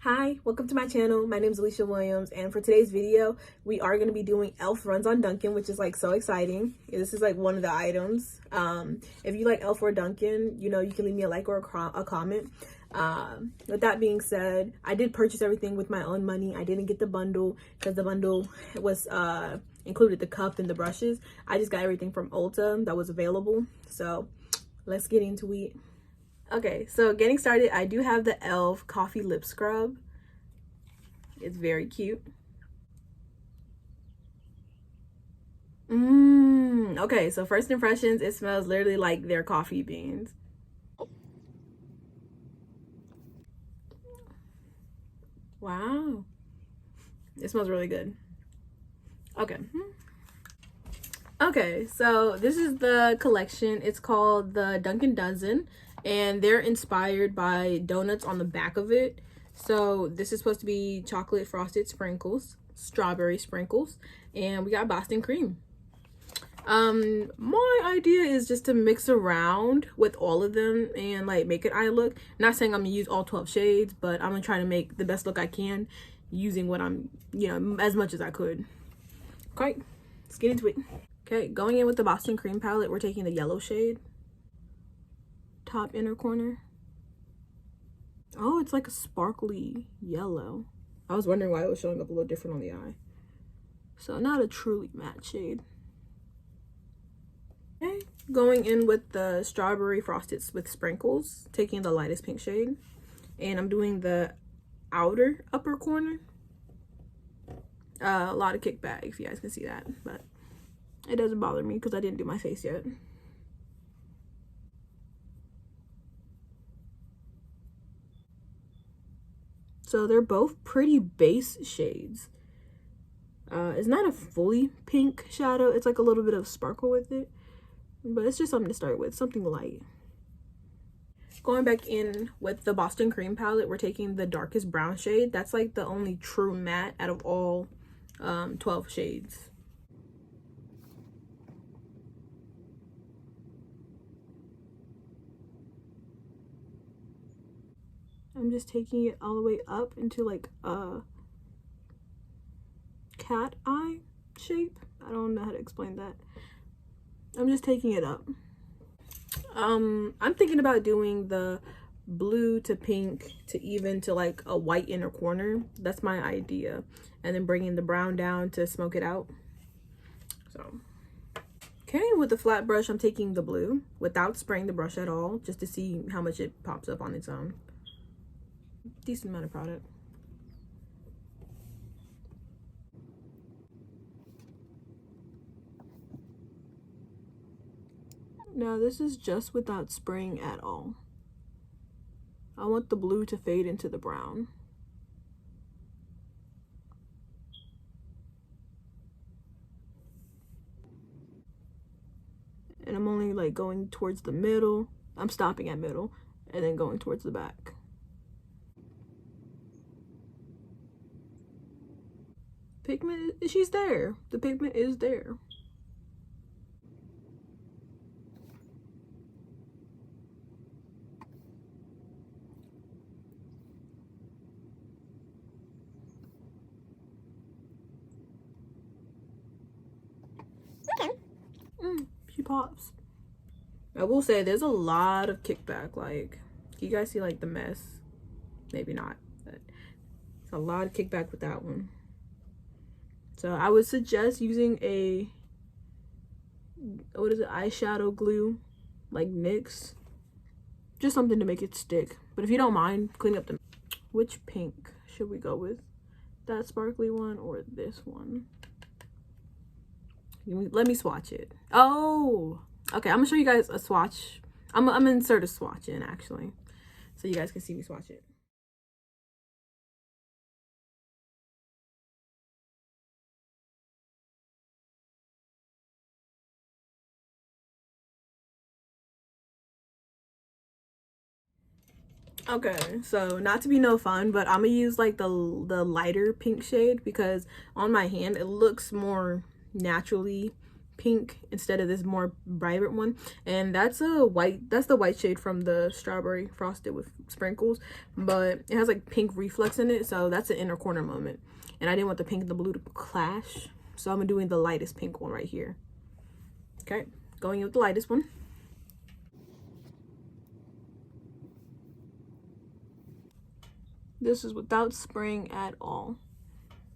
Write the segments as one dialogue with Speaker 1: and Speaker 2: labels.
Speaker 1: Hi, welcome to my channel. My name is Alicia Williams, and for today's video, we are going to be doing E.L.F. runs on Dnkn, which is like so exciting. This is like one of the items. If you like E.L.F. or Dnkn, you know, you can leave me a like or a comment. With that being said, I did purchase everything with my own money. I didn't get the bundle because the bundle was included the cup and the brushes. I just got everything from Ulta that was available. So let's get into it. Okay, so getting started, I do have the E.L.F. Coffee Lip Scrub. It's very cute. Okay, so first impressions, it smells literally like their coffee beans. Wow. It smells really good. Okay. Okay, so this is the collection. It's called the Dnkn Dozen, and they're inspired by donuts on the back of it. So this is supposed to be chocolate frosted sprinkles, strawberry sprinkles, and we got Boston cream. My idea is just to mix around with all of them and like make an eye look. Not saying I'm gonna use all 12 shades, but I'm gonna try to make the best look I can using what I'm, as much as I could. Okay, let's get into it. Okay, going in with the Boston Cream palette, we're taking the yellow shade. Top inner corner. Oh, it's like a sparkly yellow. I was wondering why it was showing up a little different on the eye. So not a truly matte shade. Okay, going in with the strawberry frosted with sprinkles, taking the lightest pink shade. And I'm doing the outer upper corner. A lot of kickback, if you guys can see that, but it doesn't bother me because I didn't do my face yet. So they're both pretty base shades. It's not a fully pink shadow. It's like a little bit of sparkle with it. But it's just something to start with, something light. Going back in with the Boston Cream palette, we're taking the darkest brown shade. That's like the only true matte out of all 12 shades. I'm just taking it all the way up into like a cat eye shape. I don't know how to explain that. I'm just taking it up. I'm thinking about doing the blue to pink to even to like a white inner corner. That's my idea. And then bringing the brown down to smoke it out. So, okay, with the flat brush, I'm taking the blue without spraying the brush at all, just to see how much it pops up on its own. Decent amount of product. Now this is just without spraying at all. I want the blue to fade into the brown. And I'm only like going towards the middle. I'm stopping at middle and then going towards the back. Pigment, she's there. The pigment is there. She pops. I will say there's a lot of kickback. Like, you guys see like the mess? Maybe not, but it's a lot of kickback with that one. So I would suggest using a, what is it, eyeshadow glue, like NYX. Just something to make it stick. But if you don't mind, clean up the, which pink should we go with? That sparkly one or this one? Let me swatch it. Oh, okay, I'm gonna show you guys a swatch. I'm gonna insert a swatch in actually, so you guys can see me swatch it. Okay, so not to be no fun, but I'm gonna use like the lighter pink shade because on my hand it looks more naturally pink instead of this more vibrant one, and that's the white shade from the strawberry frosted with sprinkles, but it has like pink reflex in it, so that's an inner corner moment, and I didn't want the pink and the blue to clash, so I'm doing the lightest pink one right here. Okay, going in with the lightest one. This is without spraying at all.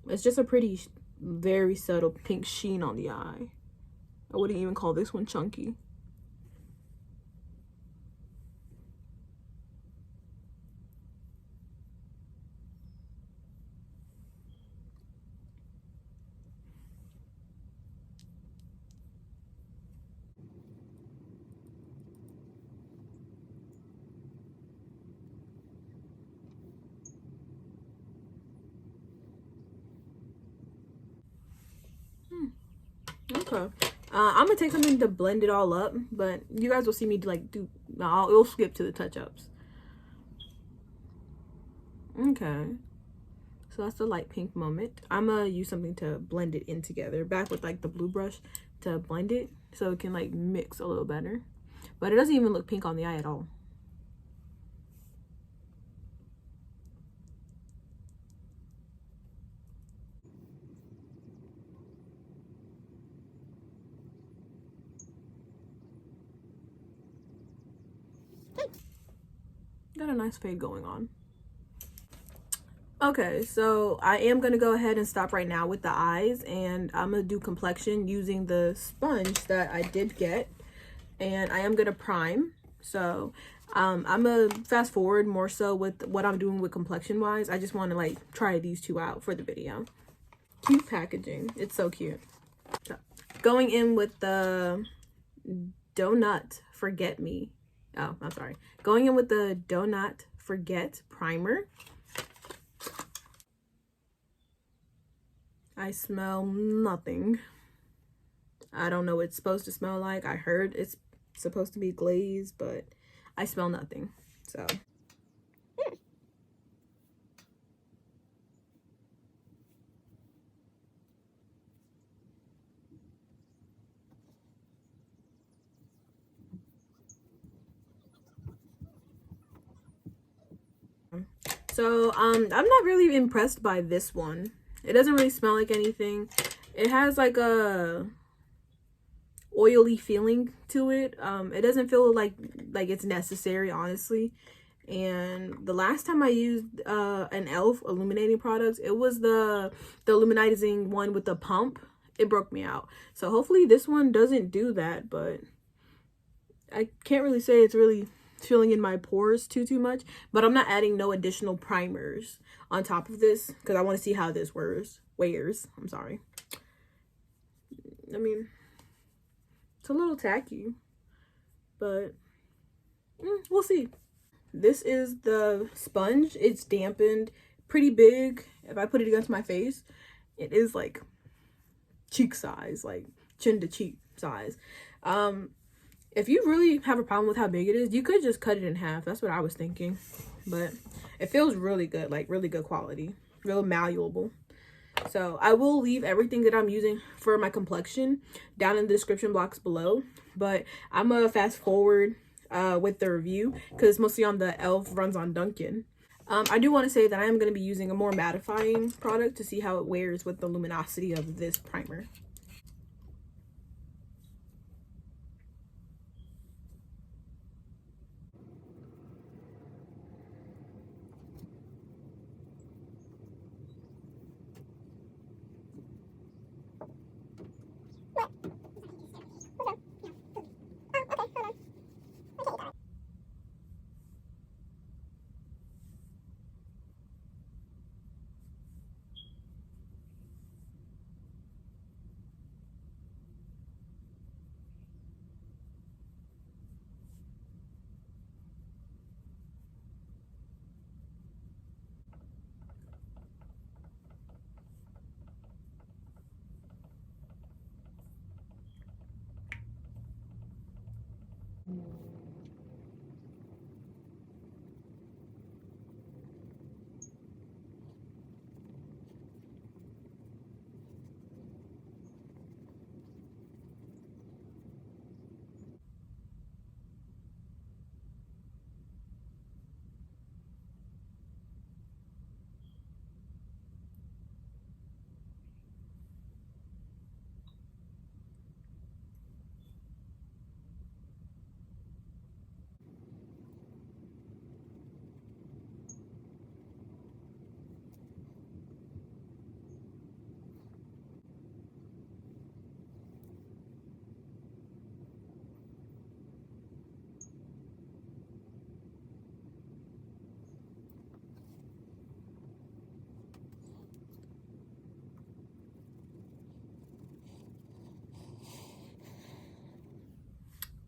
Speaker 1: It's just a pretty, very subtle pink sheen on the eye. I wouldn't even call this one chunky. Okay. I'm gonna take something to blend it all up, but you guys will see me it'll skip to the touch-ups. Okay. So that's the light pink moment. I'm gonna use something to blend it in together, back with like the blue brush to blend it so it can like mix a little better. But it doesn't even look pink on the eye at all. Got a nice fade going on. Okay, so I am gonna go ahead and stop right now with the eyes, and I'm gonna do complexion using the sponge that I did get, and I am gonna prime. So I'm gonna fast forward more so with what I'm doing with complexion wise. I just want to like try these two out for the video. Cute packaging, it's so cute. So, going in with the Donut Forget Me. Oh, I'm sorry. Going in with the Do Not Forget primer. I smell nothing. I don't know what it's supposed to smell like. I heard it's supposed to be glazed, but I smell nothing. So I'm not really impressed by this one. It doesn't really smell like anything. It has like a oily feeling to it. It doesn't feel like it's necessary, honestly. And the last time I used an E.L.F illuminating products, it was the illuminizing one with the pump. It broke me out. So hopefully this one doesn't do that, but I can't really say it's really filling in my pores too much. But I'm not adding no additional primers on top of this because I want to see how this wears. I'm sorry. I mean, it's a little tacky, but we'll see. This is the sponge. It's dampened, pretty big. If I put it against my face, it is like cheek size, like chin to cheek size. If you really have a problem with how big it is, you could just cut it in half. That's what I was thinking. But it feels really good, like really good quality, real malleable. So I will leave everything that I'm using for my complexion down in the description box below. But I'm gonna fast forward with the review because it's mostly on the E.L.F runs on Dnkn. I do want to say that I am going to be using a more mattifying product to see how it wears with the luminosity of this primer.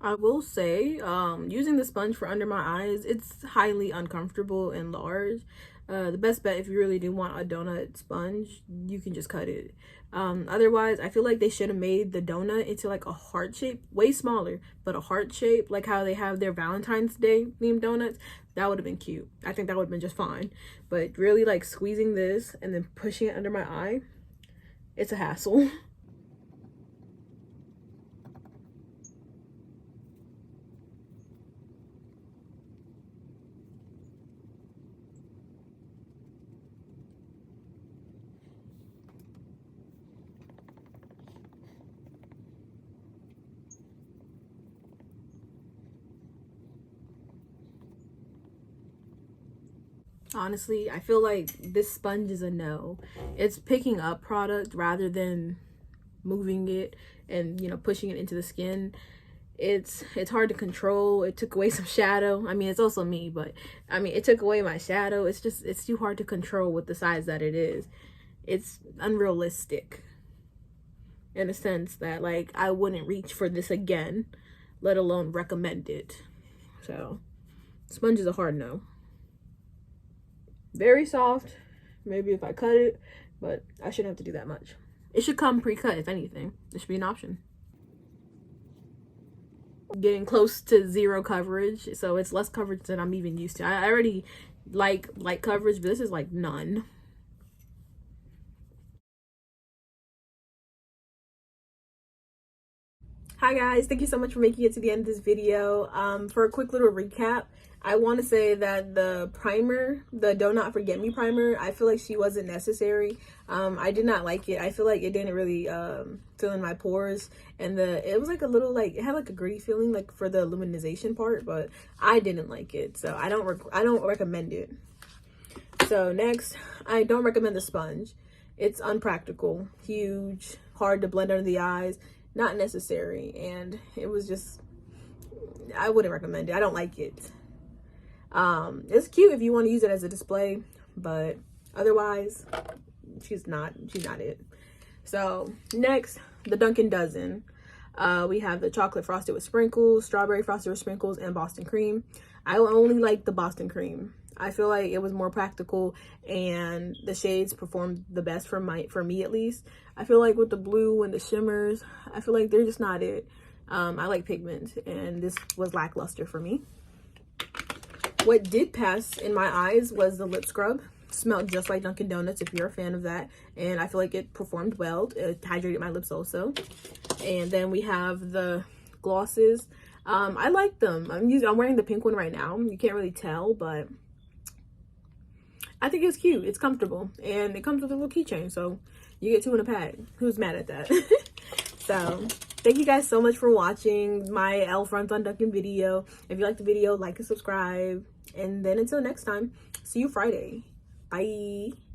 Speaker 1: I will say, using the sponge for under my eyes, it's highly uncomfortable and large. The best bet, if you really do want a donut sponge, you can just cut it. Otherwise, I feel like they should have made the donut into like a heart shape, way smaller, but a heart shape, like how they have their Valentine's Day themed donuts. That would have been cute. I think that would have been just fine. But really, like squeezing this and then pushing it under my eye, it's a hassle. Honestly, I feel like this sponge is a no. It's picking up product rather than moving it and, you know, pushing it into the skin. It's hard to control. It took away some shadow. I mean, it's also me, but I mean, it took away my shadow. It's too hard to control with the size that it is. It's unrealistic in a sense that, like, I wouldn't reach for this again, let alone recommend it. So, sponge is a hard no. Very soft, maybe if I cut it, but I shouldn't have to do that much. It should come pre-cut, if anything. It should be an option. Getting close to 0 coverage, so it's less coverage than I'm even used to. I already like light coverage, but this is like none. Hi guys, thank you so much for making it to the end of this video. For a quick little recap, I want to say that the primer, the Do Not Forget Me primer, I feel like she wasn't necessary. I did not like it. I feel like it didn't really fill in my pores, and it was like a little, like, it had like a gritty feeling, like for the luminization part, but I didn't like it, so I don't recommend it. So next, I don't recommend the sponge. It's unpractical, huge, hard to blend under the eyes, not necessary, and it was just, I wouldn't recommend it. I don't like it. It's cute if you want to use it as a display, but otherwise she's not it. So next, the Dnkn dozen. We have the chocolate frosted with sprinkles, strawberry frosted with sprinkles, and Boston cream. I only like the Boston cream. I feel like it was more practical and the shades performed the best for me at least. I feel like with the blue and the shimmers, I feel like they're just not it. I like pigment, and this was lackluster for me. What did pass in my eyes was the lip scrub. Smelled just like Dunkin' Donuts if you're a fan of that, and I feel like it performed well. It hydrated my lips also. And then we have the glosses. I like them. I'm wearing the pink one right now. You can't really tell, but I think it's cute. It's comfortable, and it comes with a little keychain, so you get 2 in a pack. Who's mad at that? So thank you guys so much for watching my E.L.F. runs on Dnkn video. If you like the video, like and subscribe. And then until next time, see you Friday. Bye.